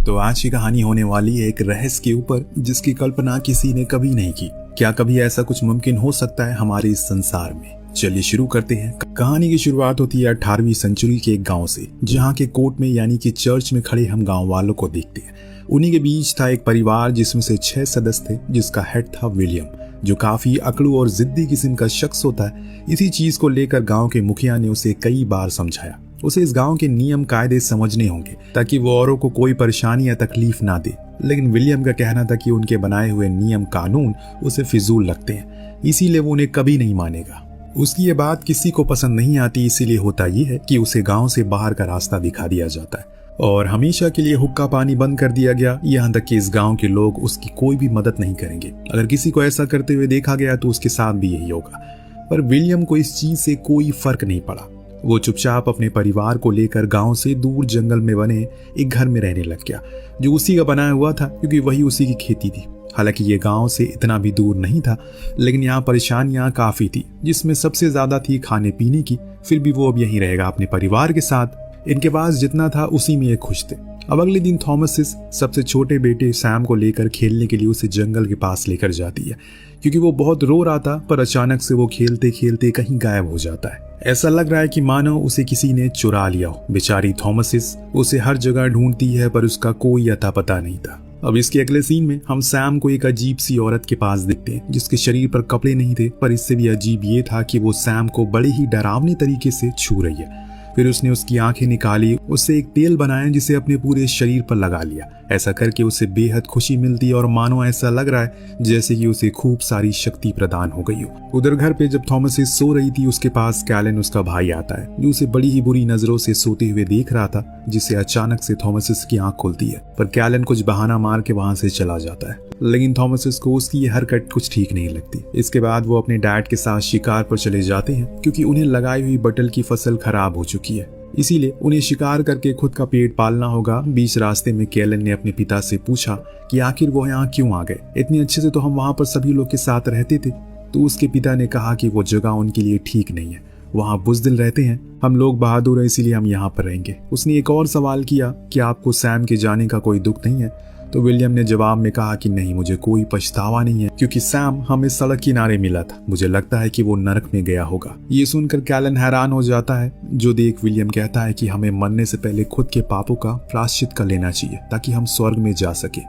तो आज की कहानी होने वाली है एक रहस्य के ऊपर जिसकी कल्पना किसी ने कभी नहीं की। क्या कभी ऐसा कुछ मुमकिन हो सकता है हमारे इस संसार में? चलिए शुरू करते हैं। कहानी की शुरुआत होती है 18वीं सेंचुरी के एक गांव से, जहां के कोर्ट में यानी कि चर्च में खड़े हम गांव वालों को देखते हैं। उन्हीं के बीच था एक परिवार जिसमें से 6 सदस्य थे, जिसका हेड था विलियम, जो काफी अकड़ू और जिद्दी किस्म का शख्स होता है। इसी चीज को लेकर गांव के मुखिया ने उसे कई बार समझाया। उसे इस गांव के नियम कायदे समझने होंगे ताकि वो औरों को कोई परेशानी या तकलीफ ना दे। लेकिन विलियम का कहना था कि उनके बनाए हुए नियम कानून उसे फिजूल लगते हैं, इसीलिए वो उन्हें कभी नहीं मानेगा। उसकी ये बात किसी को पसंद नहीं आती, इसीलिए होता ये है कि उसे गांव से बाहर का रास्ता दिखा दिया जाता है और हमेशा के लिए हुक्का पानी बंद कर दिया गया, यहाँ तक कि इस गांव के लोग उसकी कोई भी मदद नहीं करेंगे। अगर किसी को ऐसा करते हुए देखा गया तो उसके साथ भी यही होगा। पर विलियम को इस चीज से कोई फर्क नहीं पड़ा। वो चुपचाप अपने परिवार को लेकर गांव से दूर जंगल में बने एक घर में रहने लग गया, जो उसी का बनाया हुआ था, क्योंकि वही उसी की खेती थी। हालांकि ये गांव से इतना भी दूर नहीं था, लेकिन यहाँ परेशानियां काफी थी, जिसमें सबसे ज्यादा थी खाने पीने की। फिर भी वो अब यहीं रहेगा अपने परिवार के साथ। इनके पास जितना था उसी में ये खुश थे। अब अगले दिन थॉमसिस सबसे छोटे बेटे सैम को लेकर खेलने के लिए उसे जंगल के पास लेकर जाती है, क्योंकि वो बहुत रो रहा था। पर अचानक से वो खेलते खेलते कहीं गायब हो जाता है। ऐसा लग रहा है कि मानो उसे किसी ने चुरा लिया हो। बेचारी थॉमसिस उसे हर जगह ढूंढती है, पर उसका कोई अता पता नहीं था। अब इसके अगले सीन में हम सैम को एक अजीब सी औरत के पास देखते हैं, जिसके शरीर पर कपड़े नहीं थे। पर इससे भी अजीब ये था कि वो सैम को बड़े ही डरावने तरीके से छू रही है। फिर उसने उसकी आंखें निकाली, उससे एक तेल बनाया जिसे अपने पूरे शरीर पर लगा लिया। ऐसा करके उसे बेहद खुशी मिलती है और मानो ऐसा लग रहा है जैसे कि उसे खूब सारी शक्ति प्रदान हो गई हो। उधर घर पे जब थॉमसिस सो रही थी, उसके पास कैलन उसका भाई आता है, जो उसे बड़ी ही बुरी नजरों से सोते हुए देख रहा था, जिससे अचानक से थॉमसिस की आंख खुलती है। पर कैलन कुछ बहाना मार के वहां से चला जाता है, लेकिन थॉमसिस को उसकी ये हरकत कुछ ठीक नहीं लगती। इसके बाद वो अपने डैड के साथ शिकार पर चले जाते हैं, क्योंकि उन्हें लगाई हुई बटल की फसल खराब हो चुकी है, इसीलिए उन्हें शिकार करके खुद का पेट पालना होगा। बीच रास्ते में कैलन ने अपने पिता से पूछा कि आखिर वो यहाँ क्यों आ गए। इतने अच्छे से तो हम वहां पर सभी लोग के साथ रहते थे। तो उसके पिता ने कहा कि वो जगह उनके लिए ठीक नहीं है, वहाँ बुज़दिल रहते हैं। हम लोग बहादुर हैं, इसीलिए हम यहाँ पर रहेंगे। उसने एक और सवाल किया कि आपको सैम के जाने का कोई दुख नहीं है? तो विलियम ने जवाब में कहा कि नहीं, मुझे कोई पछतावा नहीं है, क्योंकि सैम हमें सड़क किनारे मिला था। मुझे लगता है कि वो नरक में गया होगा। ये सुनकर कैलन हैरान हो जाता है, जो देख विलियम कहता है कि हमें मरने से पहले खुद के पापों का प्रायश्चित कर लेना चाहिए, ताकि हम स्वर्ग में जा सके।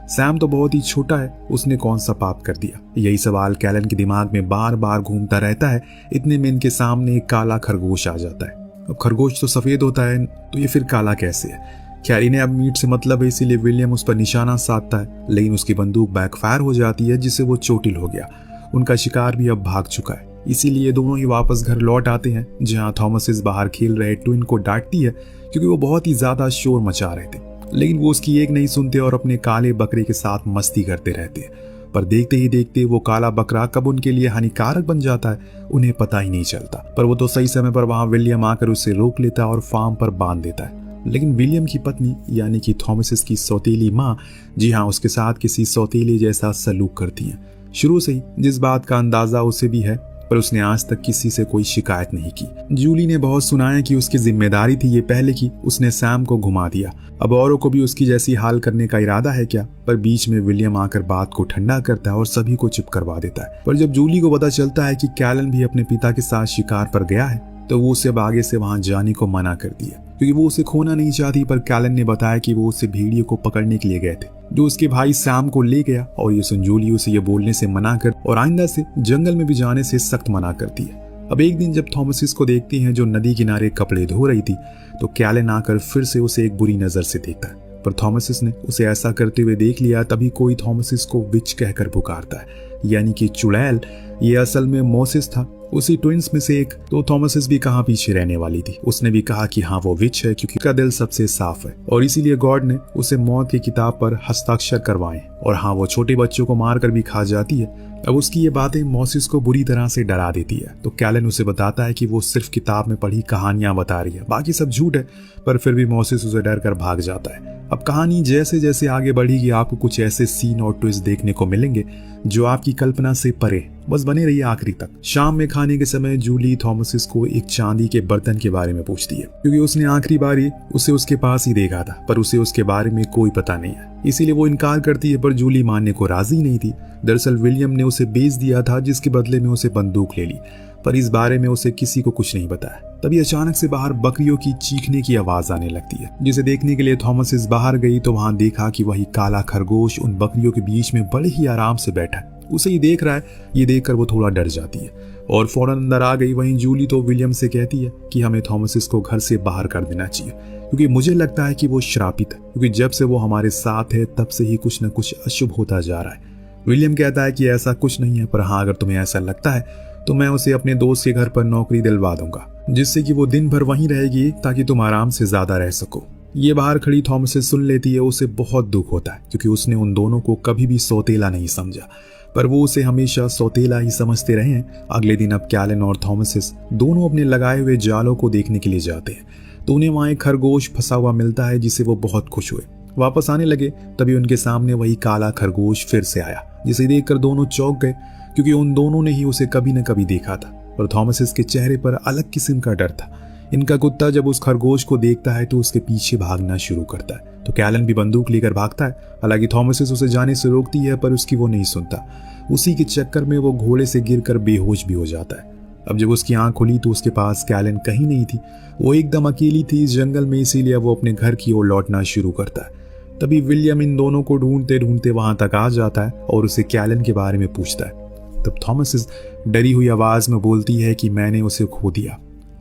सैम तो बहुत ही छोटा है, उसने कौन सा पाप कर दिया? यही सवाल कैलन के दिमाग में बार बार घूमता रहता है। इतने में इनके सामने एक काला खरगोश आ जाता है। अब खरगोश तो सफेद होता है, तो ये फिर काला कैसे है? खैर, इन्हें अब मीट से मतलब है, इसीलिए विलियम उस पर निशाना साधता है, लेकिन उसकी बंदूक बैकफायर हो जाती है, जिससे वो चोटिल हो गया। उनका शिकार भी अब भाग चुका है, इसीलिए दोनों ही वापस घर लौट आते हैं, जहां थॉमसिस बाहर खेल रहे ट्विन को डांटती है, क्योंकि वो बहुत ही ज्यादा शोर मचा रहे थे। लेकिन वो उसकी एक नहीं सुनते और अपने काले बकरे के साथ मस्ती करते रहते हैं। पर देखते ही देखते वो काला बकरा कब उनके लिए हानिकारक बन जाता है उन्हें पता ही नहीं चलता। पर वो तो सही समय पर वहां विलियम आकर उसे रोक लेता है और फार्म पर बांध देता है। लेकिन विलियम की पत्नी यानी कि थॉमसिस की सौतेली माँ, जी हाँ, उसके साथ किसी सौतेले जैसा सलूक करती हैं। शुरू से ही जिस बात का अंदाजा उसे भी है, पर उसने आज तक किसी से कोई शिकायत नहीं की। जूली ने बहुत सुनाया कि उसकी जिम्मेदारी थी ये पहले की उसने सैम को घुमा दिया। अब औरों को भी उसकी जैसी हाल करने का इरादा है क्या? पर बीच में विलियम आकर बात को ठंडा करता है और सभी को चुप करवा देता है। पर जब जूली को पता चलता है कि कैलन भी अपने पिता के साथ शिकार पर गया है, तो वो उसे आगे से वहां जाने को मना कर दिया, क्योंकि वो उसे खोना नहीं चाहती। पर कैलन ने बताया कि वो उसे भेड़िए को पकड़ने के लिए गए थे, जो उसके भाई सैम को ले गया। और ये सुन जूली उसे ये बोलने से मना कर और आइंदा से जंगल में भी जाने से सख्त मना करती है। अब एक दिन जब थॉमसिस को देखती हैं, जो नदी किनारे कपड़े धो रही थी, तो कैलन आकर फिर से उसे एक बुरी नजर से देखता है। पर थॉमसिस ने उसे ऐसा करते हुए देख लिया, तभी कोई थॉमसिस को विच कहकर पुकारता है, यानी कि चुड़ैल। ये असल में मोसिस था, उसी ट्विंस में से एक। तो थॉमसिस भी कहाँ पीछे रहने वाली थी। उसने भी कहा कि हाँ, वो विच है, क्योंकि उसका दिल सबसे साफ है और इसीलिए गॉड ने उसे मौत की किताब पर हस्ताक्षर करवाए। और हाँ, वो छोटे बच्चों को मार कर भी खा जाती है। अब उसकी ये बातें मोसिस को बुरी तरह से डरा देती है। तो कैलन उसे बताता है कि वो सिर्फ किताब में पढ़ी कहानियां बता रही है, बाकी सब झूठ है। पर फिर भी मोसिस उसे डर कर भाग जाता है। अब कहानी जैसे जैसे आगे बढ़ेगी आपको कुछ ऐसे सीन और ट्विस्ट देखने को मिलेंगे जो आपकी कल्पना से परे। बस बने रहिए आखिरी तक। शाम में खाने के समय जूली थॉमसिस को एक चांदी के बर्तन के बारे में पूछती है, क्योंकि उसने आखिरी बारी उसे उसके पास ही देखा था, पर उसे उसके बारे में कोई पता नहीं है। इसीलिए वो इनकार करती है, पर जूली मानने को राजी नहीं थी। दरअसल विलियम ने उसे बेच दिया था, जिसके बदले में उसे बंदूक ले ली, पर इस बारे में उसे किसी को कुछ नहीं बताया। तभी अचानक से बाहर बकरियों की चीखने की आवाज आने लगती है, जिसे देखने के लिए थॉमसिस बाहर गई तो वहां देखा कि वही काला खरगोश उन बकरियों के बीच में बड़े ही आराम से बैठा है। उसे ही देख रहा है। ये देखकर वो थोड़ा डर जाती है और फौरन अंदर आ गई। वहीं जूली तो विलियम से कहती है कि हमें थॉमसिस को घर से बाहर कर देना चाहिए, क्योंकि मुझे लगता है कि वो श्रापित है, क्योंकि जब से वो हमारे साथ है तब से ही कुछ न कुछ अशुभ होता जा रहा है। विलियम कहता है कि ऐसा कुछ नहीं है, पर हाँ अगर तुम्हें ऐसा लगता है तो मैं उसे अपने दोस्त के घर पर नौकरी दिलवा दूंगा, जिससे कि वो दिन भर वहीं रहेगी ताकि तुम आराम से ज्यादा रह सको। ये बाहर खड़ी थॉमसिस सुन लेती है। उसे बहुत दुख होता है, क्योंकि उसने उन दोनों को कभी भी सौतेला नहीं समझा, पर वो उसे हमेशा सौतेला ही समझते रहे हैं। अगले दिन अब कैलन और थॉमसिस दोनों अपने लगाए हुए जालों को देखने के लिए जाते हैं, तो उन्हें वहां एक खरगोश फंसा हुआ मिलता है, जिससे वो बहुत खुश हुए। वापस आने लगे तभी उनके सामने वही काला खरगोश फिर से आया, जिसे देखकर दोनों चौंक गए, क्योंकि उन दोनों ने ही उसे कभी न कभी देखा था। पर थॉमसिस के चेहरे पर अलग किस्म का डर था। इनका कुत्ता जब उस खरगोश को देखता है तो उसके पीछे भागना शुरू करता है, तो कैलन भी बंदूक लेकर भागता है। हालांकि थॉमसिस उसे जाने से रोकती है, पर उसकी वो नहीं सुनता। उसी के चक्कर में वो घोड़े से गिरकर बेहोश भी हो जाता है। अब जब उसकी आंख खुली तो उसके पास कैलन कहीं नहीं थी। वो एकदम अकेली थी इस जंगल में, इसीलिए वो अपने घर की ओर लौटना शुरू करता है। तभी विलियम इन दोनों को ढूंढते ढूंढते वहां तक आ जाता है और उसे कैलन के बारे में पूछता है। तब थॉमसिस डरी हुई आवाज में बोलती है कि मैंने उसे खो दिया।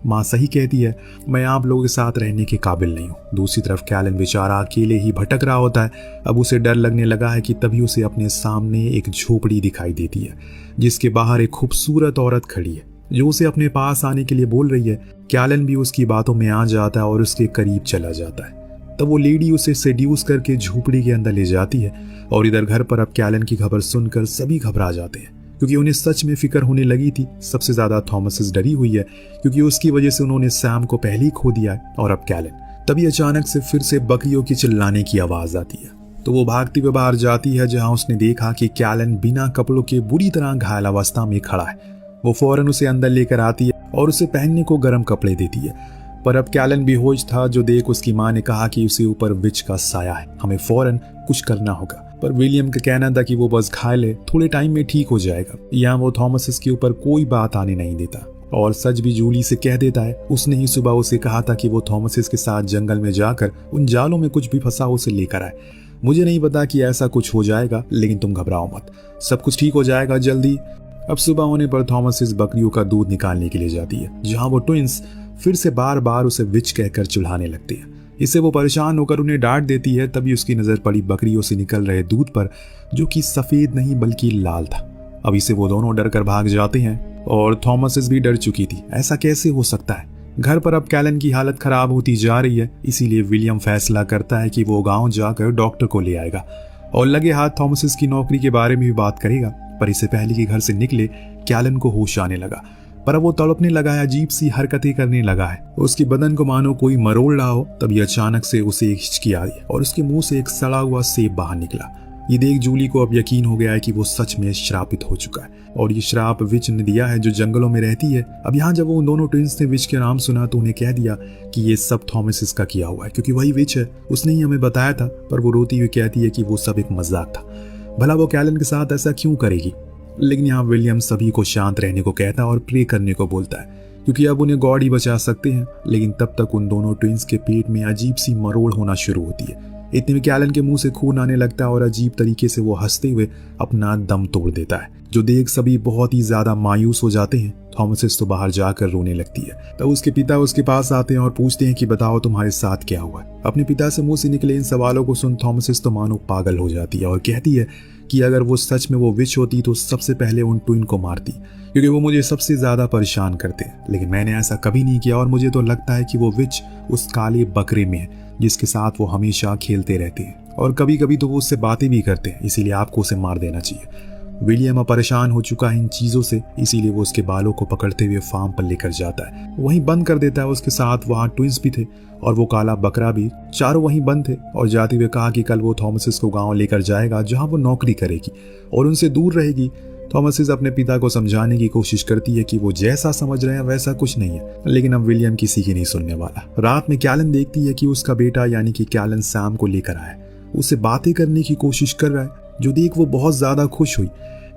माँ सही कहती है, मैं आप लोगों के साथ रहने के काबिल नहीं हूँ। दूसरी तरफ कैलन बेचारा अकेले ही भटक रहा होता है। अब उसे डर लगने लगा है कि तभी उसे अपने सामने एक झोपड़ी दिखाई देती है, जिसके बाहर एक खूबसूरत औरत खड़ी है, जो उसे अपने पास आने के लिए बोल रही है। कैलन भी उसकी बातों में आ जाता है और उसके करीब चला जाता है। तब वो लेडी उसे सेड्यूस करके झोपड़ी के अंदर ले जाती है। और इधर घर पर अब कैलन की खबर सुनकर सभी घबरा जाते हैं, क्योंकि उन्हें सच में फिक्र होने लगी थी। सबसे ज्यादा थॉमसिस डरी हुई है, क्योंकि उसकी वजह से उन्होंने सैम को पहले ही खो दिया है, और अब कैलन। तभी अचानक से फिर से बकरियों की चिल्लाने की आवाज आती है, तो वो भागती हुए बाहर जाती है, जहां उसने देखा कि कैलन बिना कपड़ों के बुरी तरह घायल अवस्था में खड़ा है। वो फौरन उसे अंदर लेकर आती है और उसे पहनने को गर्म कपड़े देती है। पर अब कैलन बेहोश था, जो देख उसकी माँ ने कहा कि उसे ऊपर विच का साया है, हमें फौरन कुछ करना होगा। पर विलियम का कहना था कि वो बस घायल है, थोड़े टाइम में ठीक हो जाएगा। यहाँ वो थॉमसिस के ऊपर कोई बात आने नहीं देता और सच भी जूली से कह देता है। उसने ही सुबह उसे कहा था कि वो थॉमसिस के साथ जंगल में जाकर उन जालों में कुछ भी फंसा उसे लेकर आए। मुझे नहीं पता कि ऐसा कुछ हो जाएगा, लेकिन तुम घबराओ मत, सब कुछ ठीक हो जाएगा जल्दी। अब सुबह होने पर थॉमसिस बकरियों का दूध निकालने के लिए जाती है, जहाँ वो ट्विंस फिर से बार बार उसे विच कहकर चिढ़ाने लगते हैं। इससे वो परेशान होकर उन्हें डांट देती है। तभी उसकी नजर पड़ी बकरियों से निकल रहे दूध पर, जो कि सफेद नहीं बल्कि लाल था। अब इसे वो दोनों डर कर भाग जाते हैं और थॉमसिस भी डर चुकी थी। ऐसा कैसे हो सकता है? घर पर अब कैलन की हालत खराब होती जा रही है, इसीलिए विलियम फैसला करता है कि वो गांव जाकर डॉक्टर को ले आएगा और लगे हाथ थॉमसिस की नौकरी के बारे में भी बात करेगा। पर इससे पहले कि घर से निकले, कैलन को होश आने लगा, पर अब वो तड़पने लगा है, अजीब सी हरकतें करने लगा है, उसके बदन को मानो कोई मरोड़ रहा हो। तभी अचानक से उसे एक हिचकी आई और उसके मुंह से एक सड़ा हुआ सेब बाहर निकला। ये देख जूली को अब यकीन हो गया है कि वो सच में श्रापित हो चुका है और ये श्राप विच ने दिया है, जो जंगलों में रहती है। अब यहाँ जब वो उन दोनों ट्विंस ने विच के नाम सुना तो उन्हें कह दिया कि ये सब थॉमसिस का किया हुआ है, क्योंकि वही विच है, उसने ही हमें बताया था। पर वो रोती हुई कहती है कि वो सब एक मजाक था, भला वो कैलन के साथ ऐसा क्यों करेगी। लेकिन यहाँ विलियम सभी को शांत रहने को कहता है और प्रे करने को बोलता है, क्योंकि अब उन्हें गॉड ही बचा सकते हैं। लेकिन तब तक उन दोनों ट्विंस के पेट में अजीब सी मरोड़ होना शुरू होती है। इतने में कैलन के मुंह से खून आने लगता है और अजीब तरीके से वो हंसते हुए अपना दम तोड़ देता है, जो देख सभी बहुत ही ज्यादा मायूस हो जाते हैं। थॉमसिस तो बाहर जाकर रोने लगती है। तब उसके पिता उसके पास आते हैं और पूछते हैं कि बताओ तुम्हारे साथ क्या हुआ। अपने पिता से मुंह से निकले इन सवालों को सुन थॉमसिस तो मानो पागल हो जाती है और कहती है कि अगर वो सच में वो विच होती तो सबसे पहले उन ट्विन को मारती, क्योंकि वो मुझे सबसे ज्यादा परेशान करते हैं। लेकिन मैंने ऐसा कभी नहीं किया और मुझे तो लगता है कि वो विच उस काले बकरे में है, जिसके साथ वो हमेशा खेलते रहते हैं और कभी कभी तो वो उससे बातें भी करते हैं, इसीलिए आपको उसे मार देना चाहिए। विलियम अब परेशान हो चुका है इन चीजों से, इसीलिए वो उसके बालों को पकड़ते हुए फार्म पर लेकर जाता है। वहीं बंद कर देता है। उसके साथ वहाँ ट्विंस भी थे और वो काला बकरा भी। चारों वहीं बंद थे और जाते हुए कहा कि कल वो थॉमसिस को गाँव लेकर जाएगा जहाँ वो नौकरी करेगी और उनसे दूर रहेगी। थॉमसिस अपने पिता को समझाने की कोशिश करती है कि वो जैसा समझ रहे हैं वैसा कुछ नहीं है, लेकिन अब विलियम किसी की नहीं सुनने वाला। रात में कैलन देखती है कि उसका बेटा यानी कि कैलन सैम को लेकर आया, उससे बातें करने की कोशिश कर रहा है, जो देख वो बहुत ज्यादा खुश हुई।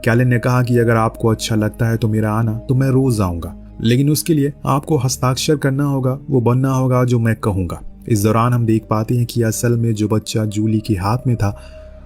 कैलन ने कहा कि अगर आपको अच्छा लगता है तो मेरा आना तो मैं रोज आऊंगा, लेकिन उसके लिए आपको हस्ताक्षर करना होगा, वो बनना होगा जो मैं कहूंगा। इस दौरान हम देख पाते हैं कि असल में जो बच्चा जूली के हाथ में था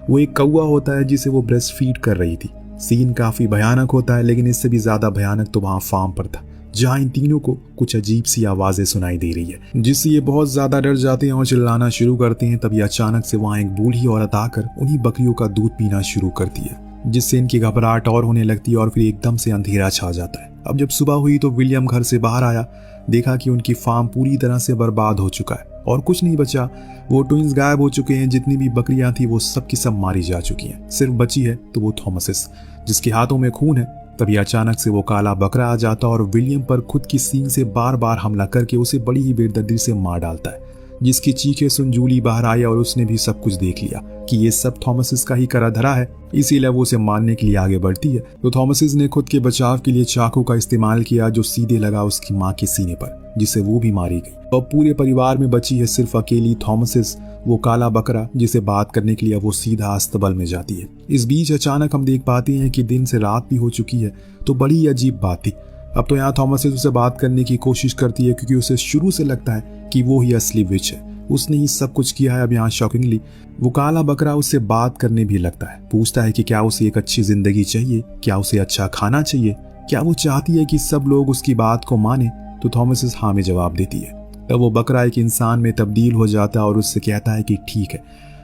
वो एक कौवा होता है जिसे वो ब्रेस्ट फीड कर रही थी। सीन काफी भयानक होता है, लेकिन इससे भी ज्यादा भयानक तो वहां फार्म पर था, जहां इन तीनों को कुछ अजीब सी आवाजें सुनाई दे रही है, जिससे ये बहुत ज्यादा डर जाते हैं और चिल्लाना शुरू करते हैं। तभी अचानक से वहां एक बूढ़ी औरत आकर उन्हीं बकरियों का दूध पीना शुरू करती है, जिससे इनकी घबराहट और होने लगती है और फिर एकदम से अंधेरा छा जाता है। अब जब सुबह हुई तो विलियम घर से बाहर आया, देखा कि उनकी फार्म पूरी तरह से बर्बाद हो चुका है और कुछ नहीं बचा। वो ट्विंस गायब हो चुके हैं, जितनी भी बकरियां थी वो सब की सब मारी जा चुकी हैं। सिर्फ बची है तो वो थॉमसिस, जिसके हाथों में खून है। तभी अचानक से वो काला बकरा आ जाता और विलियम पर खुद की सींग से बार बार हमला करके उसे बड़ी ही बेदर्दी से मार डालता है, जिसकी चीखें सुन जूली बाहर आई और उसने भी सब कुछ देख लिया कि ये सब थॉमसिस का ही करा धरा है, इसीलिए वो उसे मारने के लिए आगे बढ़ती है। तो थॉमसिस ने खुद के बचाव के लिए चाकू का इस्तेमाल किया, जो सीधे लगा उसकी माँ के सीने पर, जिससे वो भी मारी गई। और पूरे परिवार में बची है सिर्फ अकेली थॉमसिस, वो काला बकरा, जिसे बात करने के लिए वो सीधा अस्तबल में जाती है। इस बीच अचानक हम देख पाते हैं कि दिन से रात भी हो चुकी है, तो बड़ी ही अजीब बात थी। अब तो यहाँ थॉमसिस उसे बात करने की कोशिश करती है, क्योंकि उसे शुरू से लगता है कि वो ही असली विच है, उसने ही सब कुछ किया है। अब यहाँ शॉकिंगली वो काला बकरा उससे बात करने भी लगता है, पूछता है कि क्या उसे एक अच्छी जिंदगी चाहिए, क्या उसे अच्छा खाना चाहिए, क्या वो चाहती है कि सब लोग उसकी बात को माने। तो थॉमसिस हाँ में जवाब देती है। तब वो बकरा एक इंसान में तब्दील हो जाता है और उससे कहता है कि ठीक है,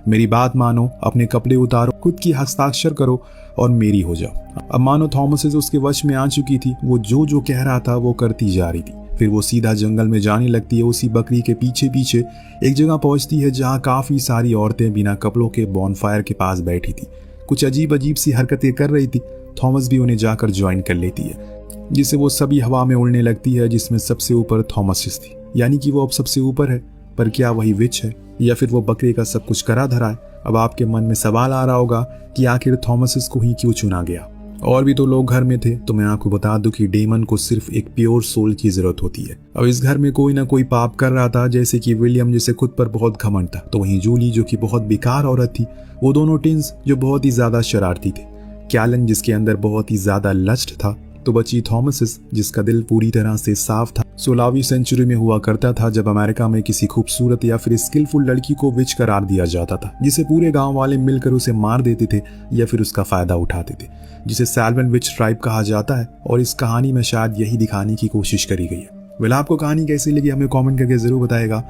मेरी बात मानो, अपने कपड़े उतारो, खुद की हस्ताक्षर करो और मेरी हो जाओ। अब मानो थॉमसिस उसके वश में आ चुकी थी, वो जो कह रहा था वो करती जा रही थी। फिर वो सीधा जंगल में जाने लगती है, उसी बकरी के पीछे पीछे एक जगह पहुंचती है जहां काफी सारी औरतें बिना कपड़ों के बॉनफायर के पास बैठी थी, कुछ अजीब अजीब सी हरकतें कर रही थी। थॉमस भी उन्हें जाकर ज्वाइन कर लेती है, जिससे वो सभी हवा में उड़ने लगती है, जिसमें सबसे ऊपर थॉमसिस थी, यानी कि वो अब सबसे ऊपर है। पर क्या वही विच है या फिर वो बकरे का सब कुछ करा धरा है? अब आपके मन में सवाल आ रहा होगा कि आखिर थॉमसिस को ही क्यों चुना गया। और भी तो लोग घर में थे, तो मैं आपको बता दूं कि डेमन को सिर्फ एक प्योर सोल की जरूरत होती है। अब इस घर में कोई ना कोई पाप कर रहा था, जैसे कि विलियम जिसे खुद पर बहुत घमंड था, तो वहीं जूली जो कि बहुत बेकार औरत थी, वो दोनों टिन्स जो बहुत ही ज्यादा शरारती थे, कैलन जिसके अंदर बहुत ही ज्यादा लस्ट था, तो बची थॉमसिस जिसका दिल पूरी तरह से साफ था। 16वीं सेंचुरी में हुआ करता था जब अमेरिका में किसी खूबसूरत या फिर स्किलफुल लड़की को विच करार दिया जाता था, जिसे पूरे गांव वाले मिलकर उसे मार देते थे या फिर उसका फायदा उठाते थे, जिसे सैल्वन विच ट्राइब कहा जाता है। और इस कहानी में शायद यही दिखाने की कोशिश करी गई है। वेल, आपको कहानी कैसी लगी हमें कमेंट करके जरूर बताएगा।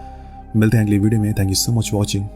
मिलते हैं अगली वीडियो में। Thank you so much watching.